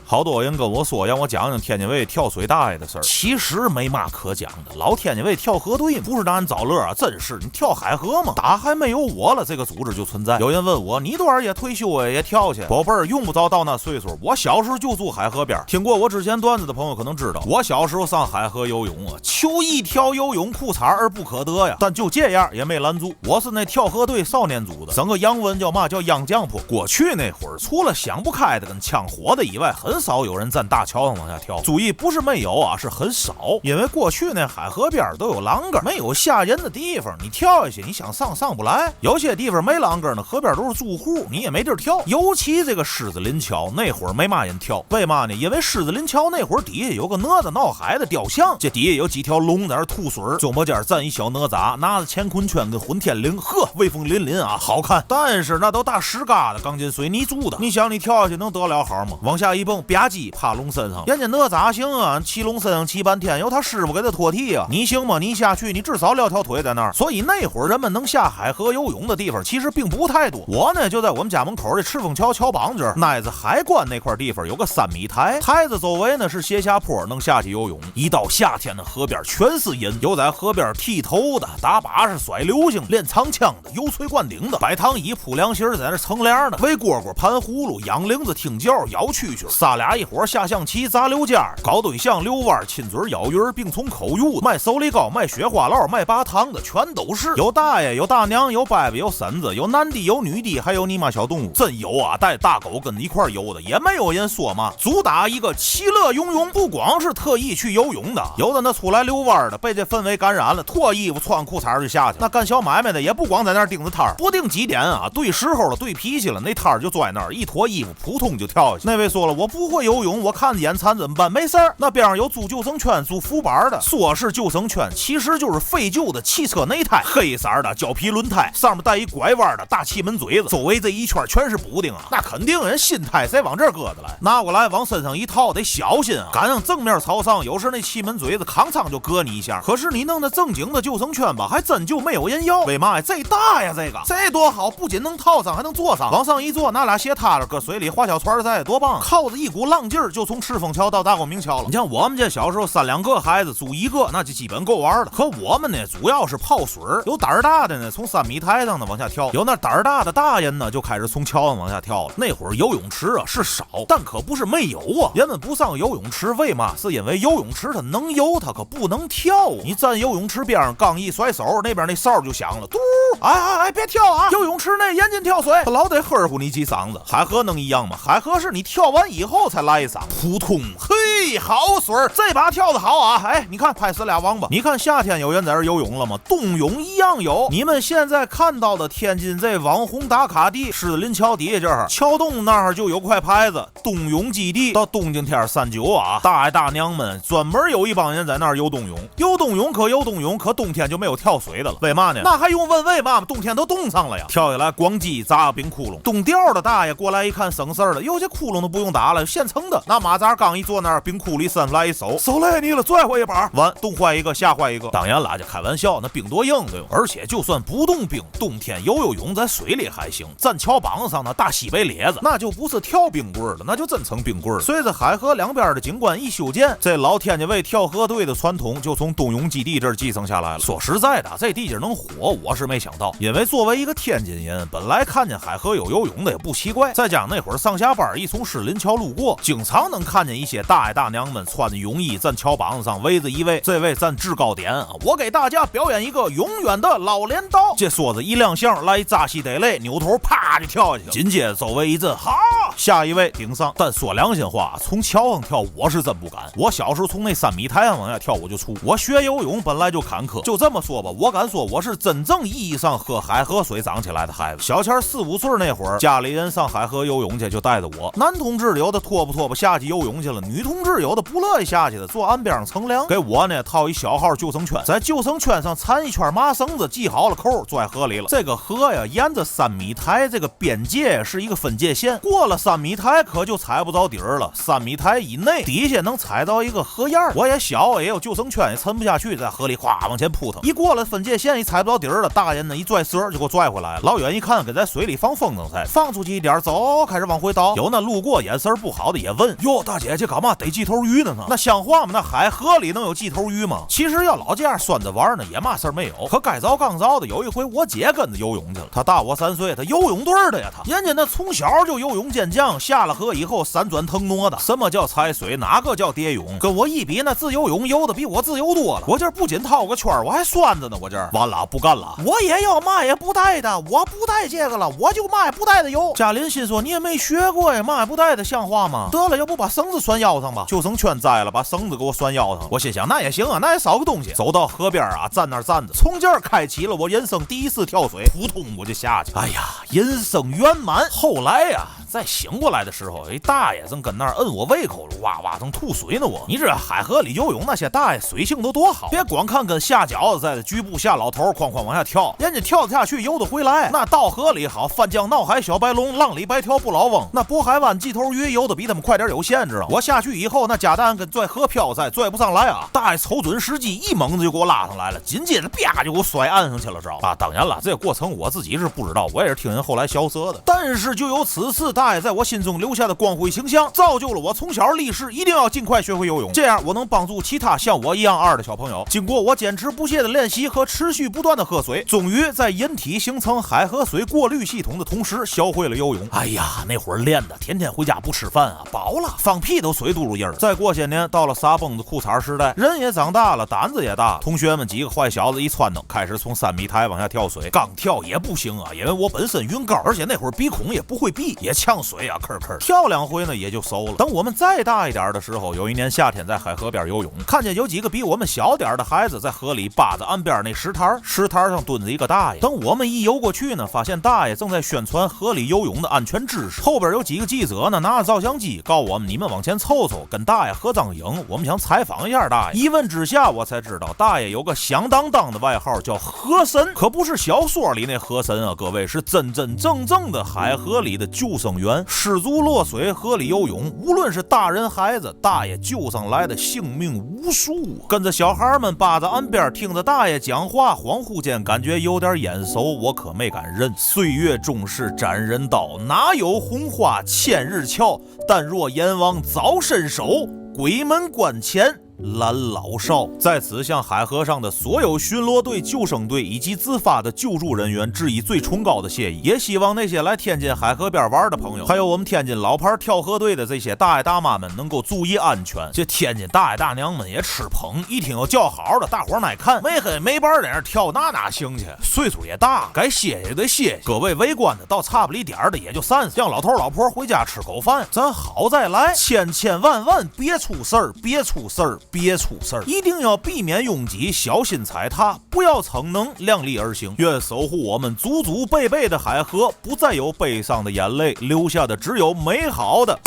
好多人跟我说让我讲讲天津卫跳水大爷的事儿，其实没嘛可讲的。老天津卫跳河队不是让人找乐啊，真是你跳海河嘛，打还没有我了，这个组织就存在。有人问我，你多少也退休啊，也跳去？宝贝儿，用不着到那岁数，我小时候就住海河边。听过我之前段子的朋友可能知道，我小时候上海河游泳啊，求一条游泳裤衩而不可得呀。但就这样也没拦住，我是那跳河队少年组的，整个洋文叫嘛叫洋将坡。过去那会儿，除了想不开的跟呛火的以外，很少有人站大桥上往下跳。注意，不是没有啊，是很少。因为过去那海河边都有栏杆，没有吓人的地方，你跳下去，你想上不来。有些地方没栏杆呢，河边都是住户，你也没地儿跳。尤其这个狮子林桥那会儿没嘛人跳，为嘛呢？因为狮子林桥那会儿底下有个哪吒闹海的雕像，这底下有几条龙在那吐水，中间站一小哪吒，拿着乾坤圈跟混天绫，呵，威风凛凛啊，好看。但是那都大石疙瘩钢筋水泥住的，你想你跳下去能得了好吗？往下一蹦，吧唧趴龙身上，人家哪吒行啊，骑龙身上骑半天，由他师傅给他拖地啊，你行吗？你下去，你至少撂条腿在那儿。所以那会儿人们能下海河游泳的地方其实并不太多。我呢就在我们家门口这赤峰桥桥膀这儿，挨着海关那块地方有个3米台，台子周围呢是斜下坡，能下去游泳。一到夏天的河边全是人，有在河边剃头的，打把式甩流星，练长枪的，油锤灌顶的，摆躺椅铺凉席在那乘凉的，围蝈蝈盘葫芦，养铃子听叫，摇蛐蛐，仨俩一伙下象棋砸溜架，搞对象遛弯亲嘴咬鱼并从口入，卖手里糕卖雪花酪卖拔糖的全都是。有大爷有大娘有伯伯有婶子，有男的有女的，还有你妈小动物，真有啊，带大狗跟一块游的，也没有人说嘛。主打一个其乐融融，不光是特意去游泳的，有的那出来遛弯的被这氛围感染了，脱衣服穿裤衩就下去。那干小买卖的也不光在那盯着摊儿，不定几点啊，对时候了对脾气了，那摊儿就拽那儿，一脱衣服扑通就跳下去。那位说了，我不会游泳，我看着眼馋怎么办？没事儿，那边上有租救生圈租浮板的，说是救生圈其实就是废旧的汽车内胎，黑色的胶皮轮胎，上面带一拐弯的大气门嘴子，周围这一圈全是补丁啊，那肯定人心态谁往这儿搁的来？拿过来往身上一套得小心啊，赶上正面朝上，有时那气门嘴子扛仓就割你一下。可是你弄的正经的救生圈吧，还真就没有人要。为嘛呀？这大呀，这多好，不仅能套上还能坐上，往上一坐，拿俩鞋踏着搁水里划小船赛多棒，靠着一股浪劲儿就从赤峰桥到大光明桥了。你像我们这小时候3-2个孩子租一个，那就基本够玩了。可我们呢主要是泡水，有胆儿大的呢从3米台上呢往下跳，有那胆儿大的大人呢就开始从桥上往下跳了。那会儿游泳池啊是少，但可不是没有啊。人们不上游泳池为嘛？是因为游泳池它能游，它可不能跳。你站游泳池边上刚一甩手，那边那哨就响了，嘟！哎，别跳啊！游泳池内严禁跳水，他老得呵护你几嗓子。海河能一样吗？海河是你跳完以后才来一嗓，扑通！嘿，好水，这把跳的好啊！哎，你看拍死俩王八。你看夏天有人在这游泳了吗？冬泳一样有。你们现在看到的天津这网红打卡地，狮子林桥底下这儿，桥洞那儿就有块牌子，冬泳基地。到冬景天39啊，大爷大娘们专门有一帮人在那儿游冬泳。游冬泳可游冬泳，可冬天就没有跳水的了。为嘛呢？那还用问为嘛吗？冬天都冻上了呀！跳下来咣叽砸个冰窟窿。冻吊的大爷过来一看省事儿了，有些窟窿都不用打了，现成的。拿马扎刚一坐那儿，冰窟里伸出来一手累你了，拽我一把，完冻坏一个吓坏一个。当然啦，这开玩笑，那冰多硬对吧？而且就算不冻冰，冬天游泳在水里还行，站桥膀上那大西北咧子，那就不是跳冰棍了，那就真成冰棍了。随着海河两边的景观一修建，这老天津卫跳河队的传统就从冬泳基地这儿继承下来了。说实在的，这地界能火，我是没想到，因为作为一个天津人，本来看见海河有游泳的也不奇怪。再加上那会儿上下班一从狮林桥路过，经常能看见一些大爷大娘们穿着泳衣站桥膀子上围着一位，这位站制高点，我给大家表演一个永远的老镰刀。这说着一亮相，来扎西得累，扭头啪就跳下去了。紧接着周围一阵好，下一位顶上。但说良心话，从桥上跳我是真不敢。我小时候从那3米台上往下跳我就出。我学游泳本来就坎坷，就这么说吧，我敢说我是真正意义上喝海河水长起来的孩子。小前4、5岁那会儿，家里人上海河游泳去就带着我。男同志有的拖不下去游泳去了，女同志至有的不乐意下去的，坐岸边上乘凉。给我呢套一小号救生圈，在救生圈上缠一圈麻绳子，系好了扣，拽河里了。这个河呀，沿着3米台这个边界是一个分界线，过了3米台可就踩不着底儿了。3米台以内，底下能踩到一个河沿。我也小，也有救生圈，也沉不下去，在河里咵往前扑腾。一过了分界线，一踩不着底儿了，大人呢一拽绳就给我拽回来了。老远一看，跟在水里放风筝似的，放出去一点，走，开始往回倒。有那路过眼神不好的也问：哟，大姐这干嘛逮鸡头鱼呢？那像话吗？那海河里能有鸡头鱼吗？其实要老这样拴着玩呢，也嘛事儿没有。可该着刚着的，有一回我姐跟着游泳去了，她大我3岁，她游泳队的呀，人家那从小就游泳健将，下了河以后闪转腾挪的。什么叫踩水？哪个叫蝶泳？跟我一比，那自由泳游的比我自由多了。我这不仅套个圈，我还拴着呢。我这完了，不干了，我也要嘛也不带的，我不带这个了，我就嘛也不带的游。嘉林心说：“你也没学过呀，嘛也不带的，像话吗？得了，要不把绳子拴腰上吧？救生圈摘了，把绳子给我拴腰上。”我心想，那也行啊，那也少个东西。走到河边啊，站那儿站着，从这儿开启了我人生第一次跳水，扑通我就下去。哎呀，人生圆满。后来呀，再醒过来的时候，一大爷正跟那儿摁我胃口了，哇哇正吐水呢。你这海河里游泳那些大爷水性都多好，别光看跟下饺子在这局部下老头哐哐往下跳，人家跳得下去游得回来。那到河里好，翻江闹海小白龙，浪里白条不老翁。那渤海湾鸡头鱼游得比他们快点有限，知道吗？我下去以后，那家蛋跟拽河漂在拽不上来啊，大爷瞅准时机，一猛子就给我拉上来了，紧接着啪就给我甩岸上去了，知道吧？当然了，这个过程我自己是不知道，我也是听人后来消舌的。但是就有此次大爷在我心中留下的光辉形象，造就了我从小立誓一定要尽快学会游泳，这样我能帮助其他像我一样二的小朋友。经过我坚持不懈的练习和持续不断的喝水，终于在引体形成海河水过滤系统的同时，学会了游泳。哎呀，那会儿练的天天回家不吃饭啊，饱了，放屁都水嘟噜音儿。再过些年，到了撒蹦子裤衩时代，人也长大了，胆子也大，同学们几个坏小子一窜腾，开始从3米台往下跳水。刚跳也不行啊，因为我本身晕高，而且那会儿鼻孔也不会闭，也呛水啊，吭吭跳2回呢也就熟了。等我们再大一点的时候，有一年夏天在海河边游泳，看见有几个比我们小点的孩子在河里扒着岸边那石滩上蹲着一个大爷。等我们一游过去呢，发现大爷正在宣传河里游泳的安全知识。后边有几个记者呢，拿着照相机告我们，你们往前凑凑，跟大爷合张影，我们想采访一下大爷。一问之下，我才知道大爷有个响当当的外号叫河神，可不是小说里那河神啊，各位，是真真正正的海河里的救生员。失足落水河里游泳，无论是大人孩子，大爷救上来的性命无数。跟着小孩们扒着岸边听着大爷讲话，恍惚间感觉有点眼熟，我可没敢认。岁月终是斩人刀，哪有红花千日俏？但若阎王早伸手，鬼门关前拦老少。在此向海河上的所有巡逻队、救生队以及自发的救助人员致以最崇高的谢意，也希望那些来天津海河边玩的朋友，还有我们天津老牌跳河队的这些大爷大妈们能够注意安全。这天津大爷大娘们也吃捧，一听有叫好的，大伙爱看，没黑没白在那跳哪行去？岁数也大，该歇也得歇。各位围观的到差不离点的也就散，让老头老婆回家吃口饭，咱好再来。千万别出事儿，别出事儿，别出事儿，一定要避免拥挤，小心踩踏，不要逞能，量力而行。愿守护我们祖祖辈辈的海河，不再有悲伤的眼泪，留下的只有美好的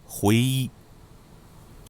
回忆。